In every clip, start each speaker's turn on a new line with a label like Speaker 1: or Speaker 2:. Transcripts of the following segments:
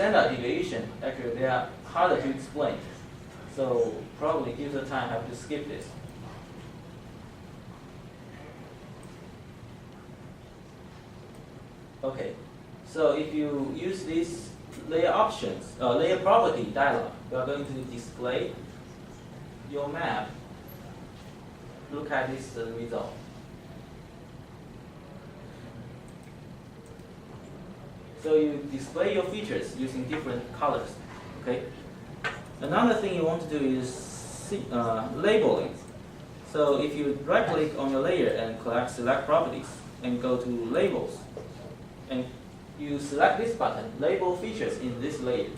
Speaker 1: standard deviation, actually they are harder to explain. So probably due to time, I have to skip this. Okay, so if you use this layer options, layer property dialog, we are going to display your map. Look at this result. So you display your features using different colors. Okay. Another thing you want to do is labeling. So if you right-click on your layer and select properties and go to labels, and you select this button, label features in this layer,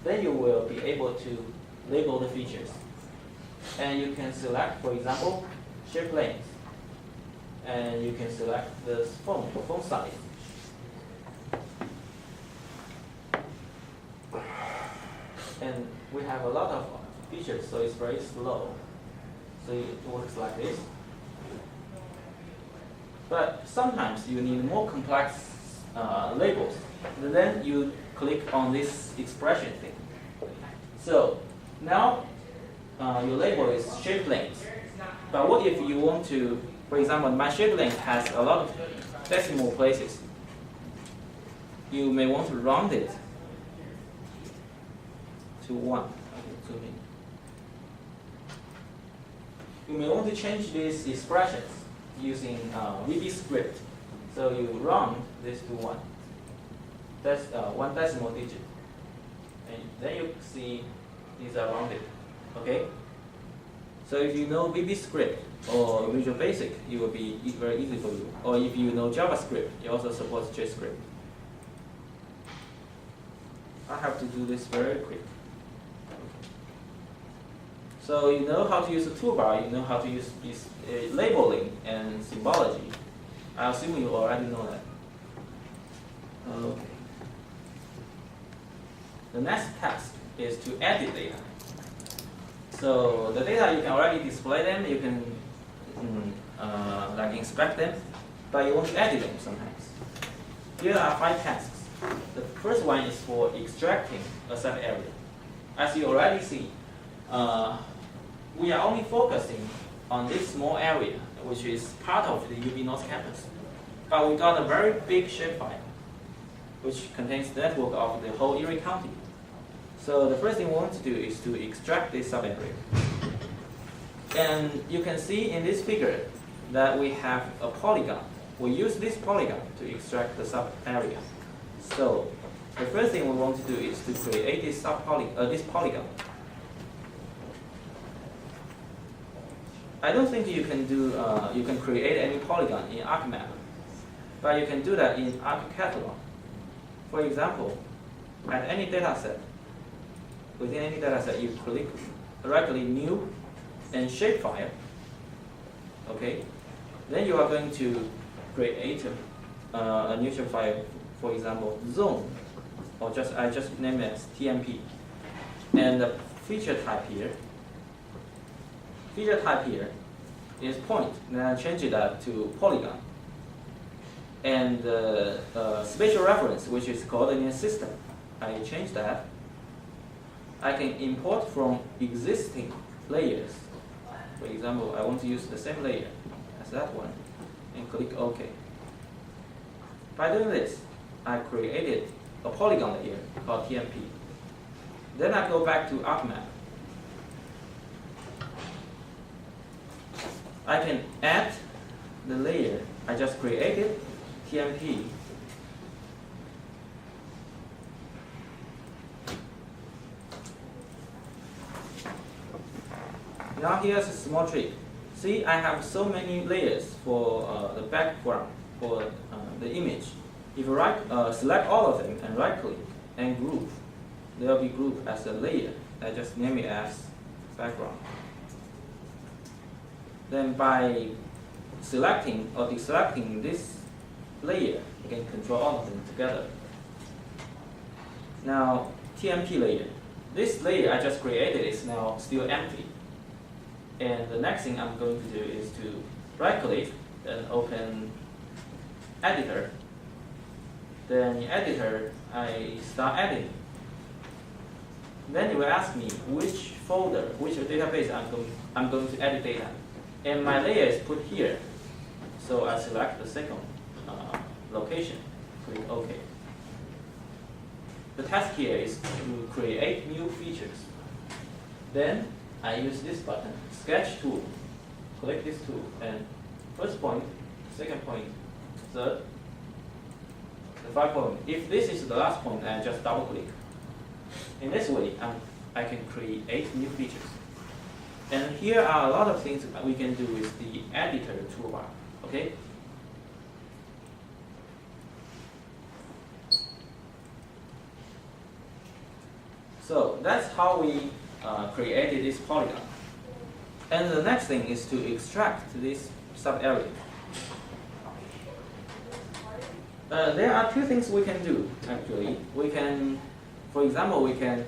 Speaker 1: then you will be able to label the features. And you can select, for example, shape lanes, and you can select the font size. And we have a lot of features, so it's very slow. So it works like this. But sometimes you need more complex labels. And then you click on this expression thing. So now your label is shape lanes. But what if you want to, for example, my shape lane has a lot of decimal places. You may want to round it to 1. Zoom in. You may want to change these expressions using VB script. So you round this to 1. That's 1 decimal digit. And then you see these are rounded. Okay? So if you know VB script or Visual Basic, it will be very easy for you. Or if you know JavaScript, it also supports JScript. I have to do this very quick. So you know how to use the toolbar, you know how to use this labeling and symbology. I assume you already know that. Okay. The next task is to edit data. So the data, you can already display them, you can like inspect them, but you want to edit them sometimes. Here are 5 tasks. The first one is for extracting a sub-area. As you already see, we are only focusing on this small area, which is part of the UB North campus. But we got a very big shapefile, which contains the network of the whole Erie County. So the first thing we want to do is to extract this sub-area. And you can see in this figure that we have a polygon. We use this polygon to extract the sub-area. So the first thing we want to do is to create this polygon. I don't think you can do you can create any polygon in ArcMap, but you can do that in ArcCatalog. For example, at any data set, within any data set, you click directly New and Shapefile. Okay, then you are going to create a new shapefile. For example, zone, or I just name it as TMP, and the feature type here. Feature type here is point. Then I change it to polygon. And the spatial reference, which is coordinate system, I change that. I can import from existing layers. For example, I want to use the same layer as that one, and click OK. By doing this, I created a polygon layer called TMP. Then I go back to ArcMap. I can add the layer I just created, TMP. Now here's a small trick. See, I have so many layers for the background, for the image. If you select all of them and right-click and group, they'll be grouped as a layer. I just name it as background. Then by selecting or deselecting this layer, you can control all of them together. Now, TMP layer. This layer I just created is now still empty. And the next thing I'm going to do is to right-click and open Editor. Then in Editor, I start editing. Then it will ask me which folder, which database I'm going to edit data. And my layer is put here. So I select the second location, click OK. The task here is to create new features. Then I use this button, Sketch tool. Click this tool, and first point, second point, third, the 5 point. If this is the last point, I just double click. In this way, I can create new features. And here are a lot of things that we can do with the editor toolbar. Okay. So that's how we created this polygon. And the next thing is to extract this sub-area. There are two things we can do, actually. We can, for example, we can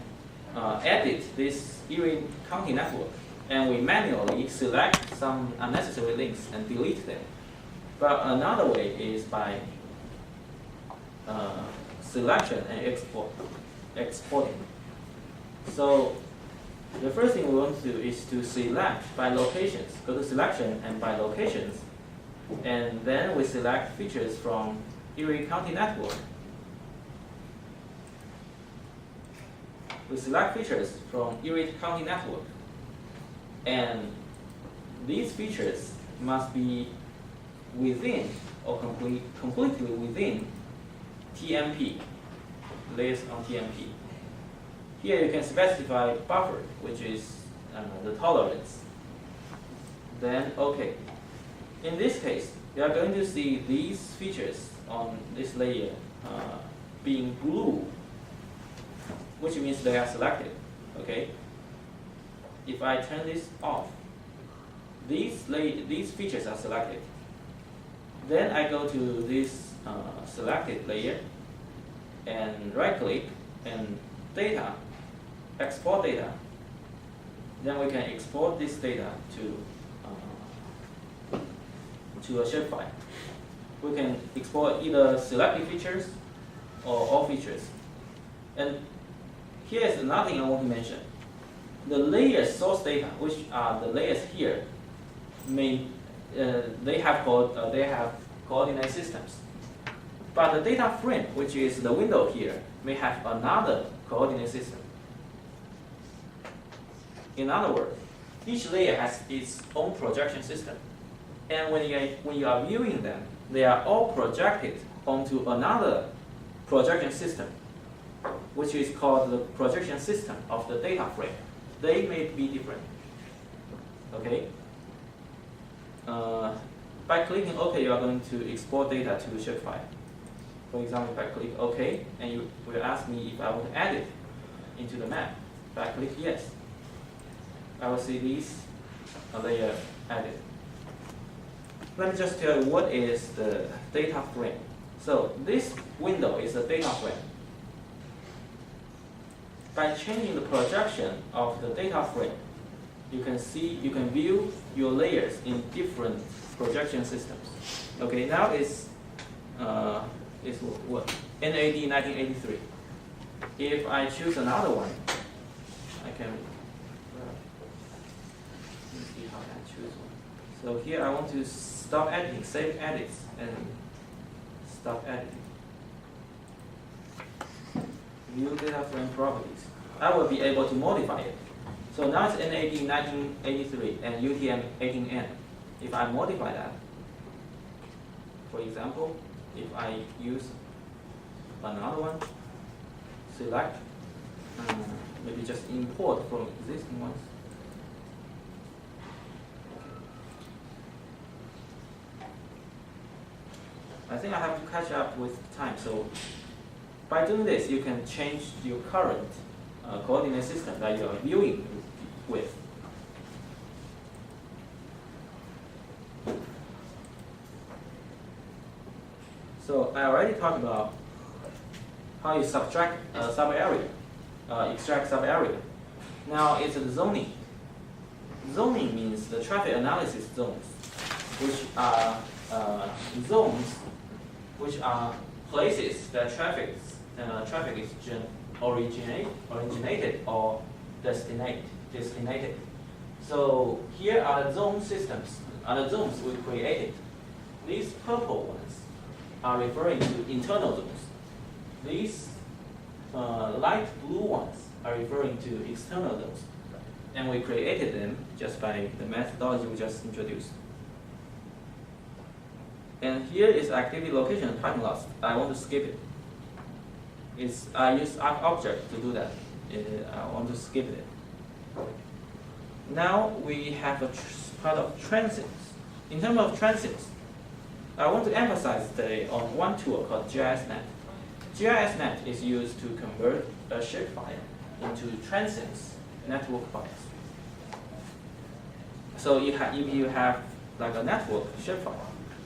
Speaker 1: edit this Erie County network, and we manually select some unnecessary links and delete them. But another way is by selection and exporting. So the first thing we want to do is to select by locations. Go to selection and by locations, and then we select features from Erie County network. We select features from Erie County network, and these features must be within or completely within TMP, layers on TMP. Here you can specify buffer, which is the tolerance. Then OK. In this case, you are going to see these features on this layer being blue, which means they are selected. Okay. If I turn this off, these features are selected. Then I go to this selected layer and right click and data, export data. Then we can export this data to a shapefile. We can export either selected features or all features. And here is another thing I want to mention. The layer source data, which are the layers here, they have coordinate systems. But the data frame, which is the window here, may have another coordinate system. In other words, each layer has its own projection system. And when you are viewing them, they are all projected onto another projection system, which is called the projection system of the data frame. They may be different. Okay? By clicking OK, you are going to export data to a shapefile. For example, if I click OK, and you will ask me if I want to add it into the map. If I click yes, I will see these layer added. Let me just tell you what is the data frame. So this window is a data frame. By changing the projection of the data frame, you can view your layers in different projection systems. Okay, now it's what? NAD 1983. If I choose another one, I can. Let me see how I choose one. So here I want to stop editing, save edits, and stop editing. View data frame properties. I will be able to modify it. So now it's NAD 1983 and UTM 18N. If I modify that, for example, if I use another one, select, maybe just import from existing ones. I think I have to catch up with time. So by doing this, you can change your current coordinate system that you are viewing with. So I already talked about how you subtract sub-area, extract sub-area. Now it's the zoning. Zoning means the traffic analysis zones, which are places that traffic is originated or destinated. So here are the zone systems, are the zones we created. These purple ones are referring to internal zones. These light blue ones are referring to external zones. And we created them just by the methodology we just introduced. And here is activity location and parking lots. I want to skip it. I use object to do that. I want to skip it. Now we have a part of transients. In terms of transients, I want to emphasize today on one tool called GISNet. GISNet is used to convert a shapefile into transients network files. So if you have like a network shapefile,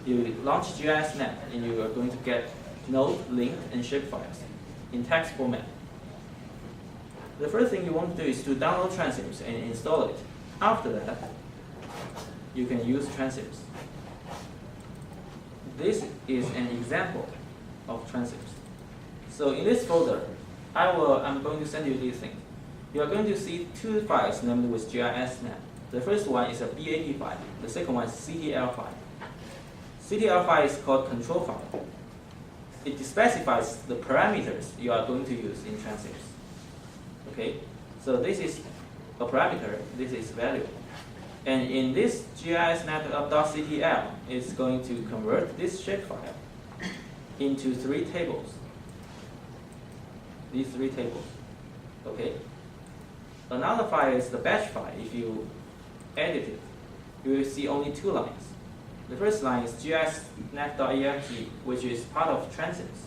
Speaker 1: you launch GISNet and you are going to get node, link, and shapefiles in text format. The first thing you want to do is to download transients and install it. After that, you can use transients. This is an example of transients. So in this folder, I'm going to send you these things. You are going to see two files named with GISNet. The first one is a BAT file. The second one is CTL file. CTL file is called control file. It specifies the parameters you are going to use in transients. Okay, so this is a parameter, this is value. And in this GISNet.ctl, it's going to convert this shapefile into 3 tables. These 3 tables. Okay. Another file is the batch file. If you edit it, you will see only 2 lines. The first line is gisnet.emg, which is part of transients.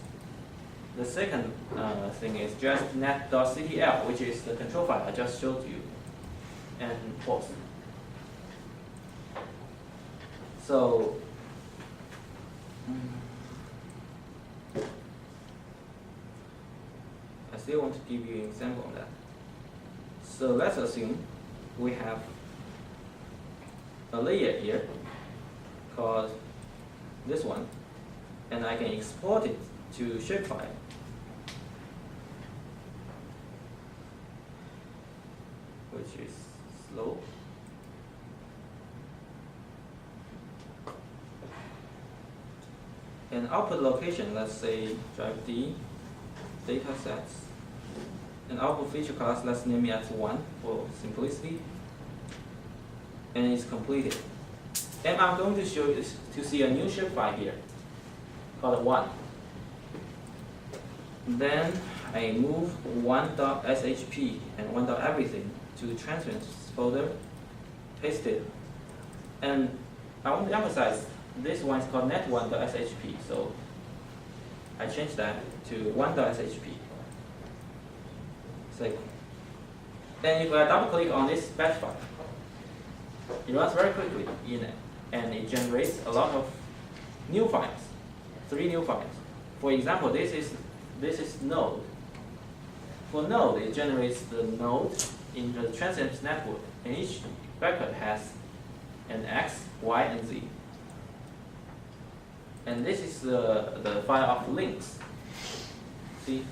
Speaker 1: The second thing is gisnet.ctl, which is the control file I just showed you, and pause. So, I still want to give you an example of that. So let's assume we have a layer here called this one, and I can export it to shapefile. Which is slow. And output location, let's say drive D, data sets. And output feature class, let's name it as 1 for simplicity. And it's completed. And I'm going to show you to see a new shapefile here called 1. Then I move 1.shp and 1.everything to transients folder, paste it. And I want to emphasize this one is called net1.shp, so I change that to 1.shp. So, then if I double click on this batch file, it runs very quickly in it, and it generates a lot of new files, 3 new files. For example, this is node. For node, it generates the node in the transients network, and each record has an X, Y, and Z. And this is the file of links. See?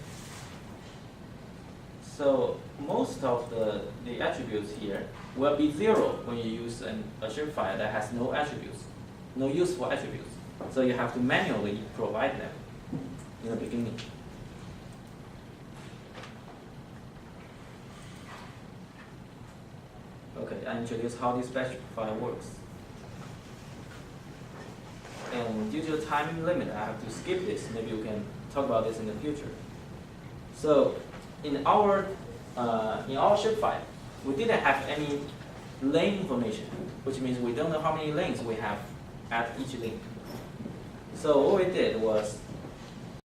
Speaker 1: So most of the attributes here will be 0 when you use a shapefile that has no attributes, no useful attributes. So you have to manually provide them in the beginning. Okay, I introduced how this batch file works. And due to the time limit, I have to skip this. Maybe we can talk about this in the future. So in our shapefile, we didn't have any lane information, which means we don't know how many lanes we have at each link. So what we did was